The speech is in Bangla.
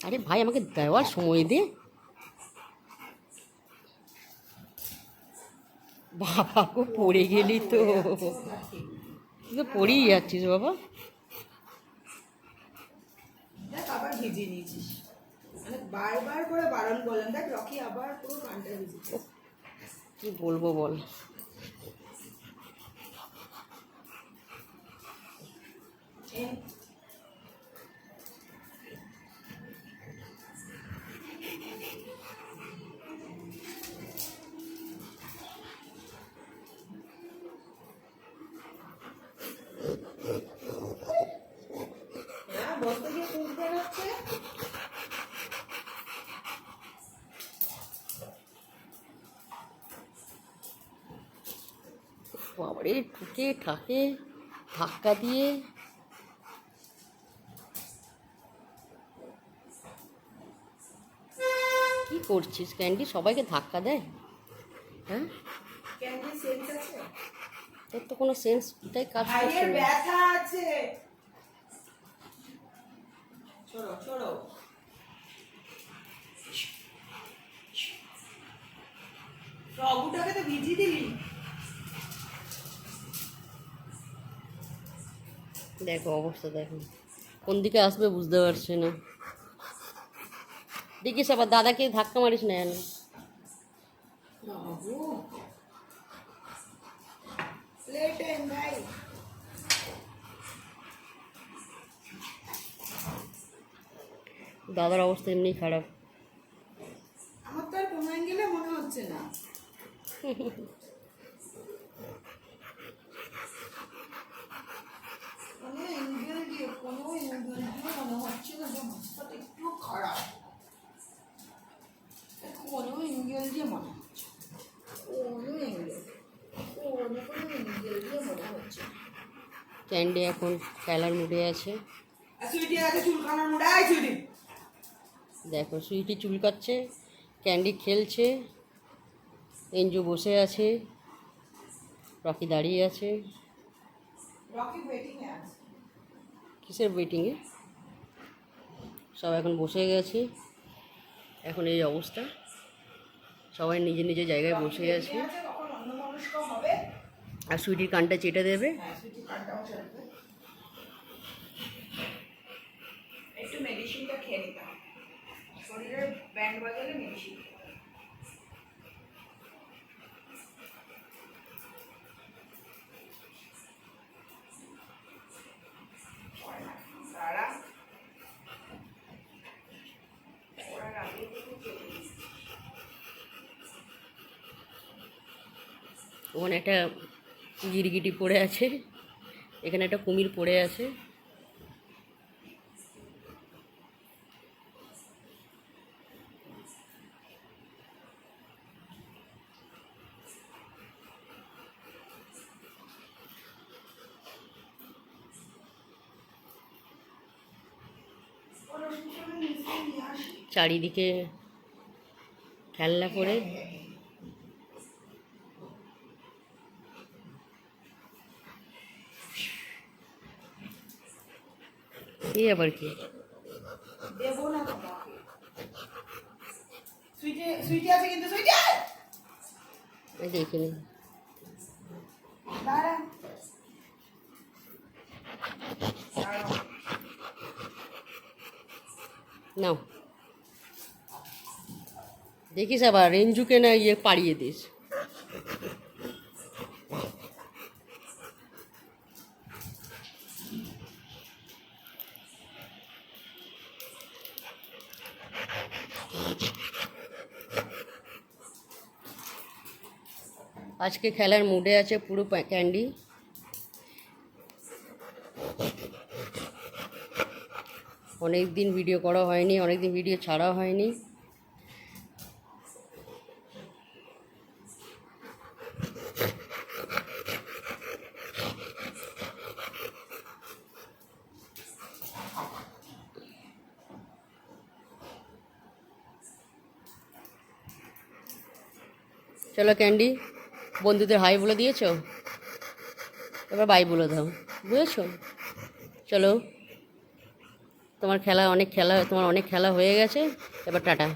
আরে ভাই আমাকে দেওয়ার সময় দে। বাবা গো পড়ে গেলি তো, তুই তো পড়েই যাচ্ছিস বাবা। দেখ আবার ভিজিয়ে নিয়েছিস, মানে বারবার করে বারণ করলাম, দেখ রকি আবার পুরো কানটা ভিজেছে। কি বলবো বল। হ্যাঁ বসতে গিয়ে পুষ বেরোচ্ছে। বাবারে ঠুকে ঠাকে ধাক্কা দিয়ে। কি করছিস ক্যান্ডি, সবাইকে ধাক্কা দেয়? হ্যাঁ ক্যান্ডি সেন্স আছে? তোর তো কোনো সেন্সটাই কাজ করছে ভাইয়ের না। ব্যথা আছে। ছোড়ো ছোড়ো। রঘুটাকে তো ভিজিয়ে দিলি। দেখো অবস্থা দেখো, কোন দিকে আসবে বুঝতে পারছি না। দেখিস আবার দাদাকে ধাক্কা মারিস না জানো। বাবু লেট এন্ড ভাই। দাদার অবস্থা এমনি খারাপ। আমার তো আর কোনো অ্যাঙ্গেলে মনে হচ্ছে না। কোনো অ্যাঙ্গেল দিয়ে মনে হচ্ছে না যে অবস্থাটা একটু খারাপ। কোনো অ্যাঙ্গেল দিয়ে মনে হচ্ছে, কোনো অ্যাঙ্গেল দিয়ে মনে হচ্ছে। ক্যান্ডি এখন খেলার মুডে আছে। সুইটি আছে চুলকানোর মুড়ে। আয় সুইটি। দেখো সুইটি চুলকাচ্ছে, ক্যান্ডি খেলছে, এঞ্জু বসে আছে, রকি দাঁড়িয়ে আছে। রকি ওয়েটিং এ আছে। কিসের ওয়েটিংয়ে? সব এখন বসে গেছে, এখন এই অবস্থা, সবাই নিজের নিজের জায়গায় বসে আছে। তখন অন্যমনস্ক হবে। আর সুইটির কানটা চেটে দেবে। হ্যাঁ সুইটি কানটাও চলবে। একটু মেডিসিনটা খেয়ে নিতে হবে, শরীরের ব্যান্ড বাজালে মেডিসিন। তারা ওরা রাতে একটু খেতে দিচ্ছে। ওখানে একটা গিরগিটি পড়ে আছে, এখানে একটা কুমির পড়ে আছে। চারিদিকে খেলনা করে। এই আবার কি? দেবো না তোমাকে। সুইটি সুইটি আছে কিন্তু সুইটি এই যে এখানে দাঁড়া। নাও, দেখিস আবার রেঞ্জুকে না ইয়ে পাড়িয়ে দিস। আজকে খেলার মুডে আছে পুরো ক্যান্ডি। অনেক দিন ভিডিও করা হয়নি, অনেক দিন ভিডিও ছাড়া হয়নি। চলো ক্যান্ডি, বন্ধুদের হাই বলে দিয়েছো, এবার বাই বলে দাও, বুঝেছো? চলো। তোমার অনেক খেলা হয়ে গেছে, এবার টাটা।